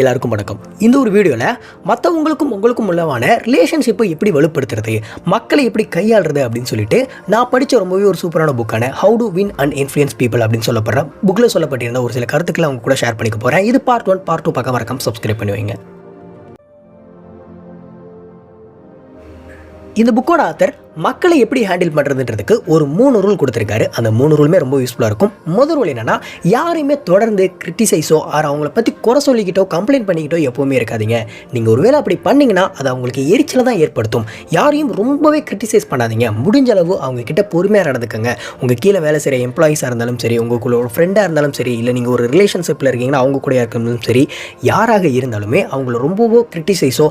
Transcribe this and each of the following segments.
எல்லாருக்கும் வணக்கம். இந்த ஒரு வீடியோவில் மற்றவங்களுக்கும் உங்களுக்கும் உள்ளவான ரிலேஷன்ஷிப்பை எப்படி வலுப்படுத்துறது, மக்களை எப்படி கையாளுறது அப்படின்னு சொல்லிட்டு நான் படித்த ரொம்பவே ஒரு சூப்பரான புக்கான how to win and influence people அப்படின்னு சொல்லப்படுற புக்கில் சொல்லப்பட்டிருந்த ஒரு சில கருத்துக்களை அவங்க கூட ஷேர் பண்ணிக்க போகிறேன். இது பார்ட் 1, பார்ட் 2 பார்க்க மறக்காம சப்ஸ்கிரைப் பண்ணி வைங்க. இந்த புக்கோட ஆத்தர் மக்களை எப்படி ஹேண்டில் பண்ணுறதுன்றதுக்கு ஒரு 3 ரூல் கொடுத்துருக்காரு. அந்த 3 ரூலுமே ரொம்ப யூஸ்ஃபுல்லாக இருக்கும். முதல் ரூல் என்னன்னா, யாரையுமே தொடர்ந்து கிரிட்டிசைஸோ அவங்கள பற்றி குறை சொல்லிக்கிட்டோ கம்ப்ளைண்ட் பண்ணிக்கிட்டோ எப்போவுமே இருக்காதீங்க. நீங்கள் ஒரு வேளை அப்படி பண்ணிங்கன்னா அது அவங்களுக்கு எரிச்சலை தான் ஏற்படுத்தும். யாரையும் ரொம்பவே கிரிட்டிசைஸ் பண்ணாதீங்க. முடிஞ்ச அளவு அவங்க கிட்ட பொறுமையாக நடந்துக்கங்க. உங்கள் கீழே வேலை செய்கிற எம்ப்ளாயிஸாக இருந்தாலும் சரி, உங்களுக்குள்ள ஒரு ஃப்ரெண்டாக இருந்தாலும் சரி, இல்லை நீங்கள் ஒரு ரிலேஷன்ஷிப்பில் இருக்கீங்கன்னா அவங்க கூட இருந்தாலும் சரி, யாராக இருந்தாலுமே அவங்கள ரொம்பவோ கிரிட்டிசைஸோ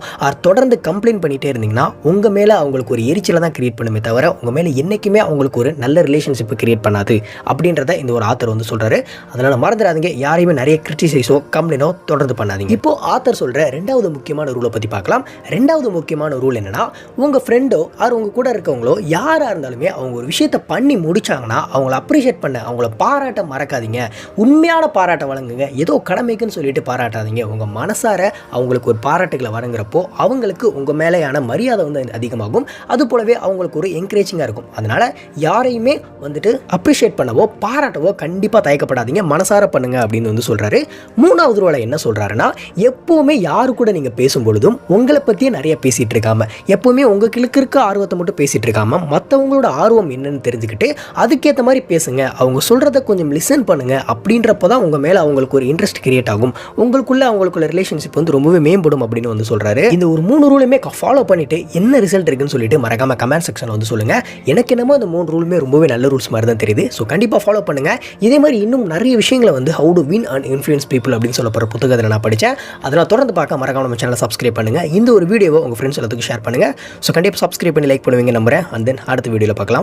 தொடர்ந்து கம்ப்ளைண்ட் பண்ணிகிட்டே இருந்தீங்கன்னா உங்கள் மேலே அவங்களுக்கு ஒரு எரிச்சலை தான் கிரியேட் பண்ணுமே தவிர உங்கள் மேலே என்றைக்குமே அவங்களுக்கு ஒரு நல்ல ரிலேஷன்ஷிப்பை கிரியேட் பண்ணாது அப்படின்றத இந்த ஒரு ஆத்தர் வந்து சொல்கிறாரு. அதனால் மறந்துடாதீங்க, யாரையுமே நிறைய கிரிட்டிசைஸோ கம்ப்ளைண்டோ தொடர்ந்து பண்ணாதீங்க. இப்போ ஆத்தர் சொல்கிற 2வது முக்கியமான ரூலை பற்றி பார்க்கலாம். 2வது முக்கியமான ரூல் என்னன்னா, உங்கள் ஃப்ரெண்டோ உங்கள் கூட இருக்கவங்களோ யாராக இருந்தாலுமே அவங்க ஒரு விஷயத்தை பண்ணி முடிச்சாங்கன்னா அவங்கள அப்ரிஷியேட் பண்ண, அவங்கள பாராட்ட மறக்காதீங்க. உண்மையான பாராட்ட வழங்குங்க. ஏதோ கடமைக்குன்னு சொல்லிட்டு பாராட்டாதீங்க. உங்கள் மனசார அவங்களுக்கு ஒரு பாராட்டுகளை வழங்குறப்போ அவங்களுக்கு உங்கள் மேலேயான மரியாதை வந்து அதிகமாகும். அது போலவே அவங்களுக்கு ஒரு என்கரேஜிங்காக இருக்கும். அதனால் யாரையுமே வந்துட்டு அப்ரிஷியேட் பண்ணவோ பாராட்டவோ கண்டிப்பாக தயக்கப்படாதீங்க. மனசார பண்ணுங்க அப்படின்னு வந்து சொல்கிறாரு. 3வது ரூலை என்ன சொல்கிறாருன்னா, எப்போவுமே யாரு கூட நீங்கள் பேசும்பொழுதும் உங்களை பற்றியே நிறைய பேசிகிட்டு இருக்காம, எப்போவுமே உங்களுக்கு இருக்க ஆர்வத்தை மட்டும் பேசிகிட்டு இருக்காம மற்றவங்களோட ஆர்வம் என்னன்னு தெரிஞ்சுக்கிட்டு அதுக்கேற்ற மாதிரி பேசுங்க. அவங்க சொல்கிறத கொஞ்சம் லிசன் பண்ணுங்க. அப்படின்றப்போ தான் உங்கள் மேலே அவங்களுக்கு ஒரு இன்ட்ரெஸ்ட் கிரியேட் ஆகும். அவங்களுக்குள்ள ரிலேஷன்ஷிப் வந்து ரொம்பவே மேம்படும் அப்படின்னு வந்து சொல்கிறாரு. இந்த ஒரு 3 ரூலுமே ஃபாலோ பண்ணிட்டு என்ன ரிசல்ட் இருக்குன்னு சொல்லிட்டு மறக்காம கமெண்ட் செக்ஷனில் வந்து சொல்லுங்கள். எனக்கு என்னமோ அந்த 3 ரூலுமே ரொம்பவே நல்ல ரூல்ஸ் மாதிரி தான் தெரியுது. ஸோ கண்டிப்பாக ஃபாலோ பண்ணுங்கள். இதே மாதிரி இன்னும் நிறைய விஷயங்களை வந்து how to win and influence people அப்படின்னு சொல்லப்படுற புத்தகத்தில் நான் படித்தேன். அதெல்லாம் தொடர்ந்து பார்க்க மறக்காம நம்ம சேனலை சப்ஸ்கிரைப் பண்ணுங்கள். இந்த ஒரு வீடியோவை உங்கள் ஃப்ரெண்ட்ஸ் எல்லாத்துக்கும் ஷேர் பண்ணுங்கள். ஸோ கண்டிப்பாக சப்ஸ்கிரைப் பண்ணி லைக் பண்ணுவீங்க நம்புறேன். அண்ட் தென் அடுத்த வீடியோவில் பார்க்கலாம்.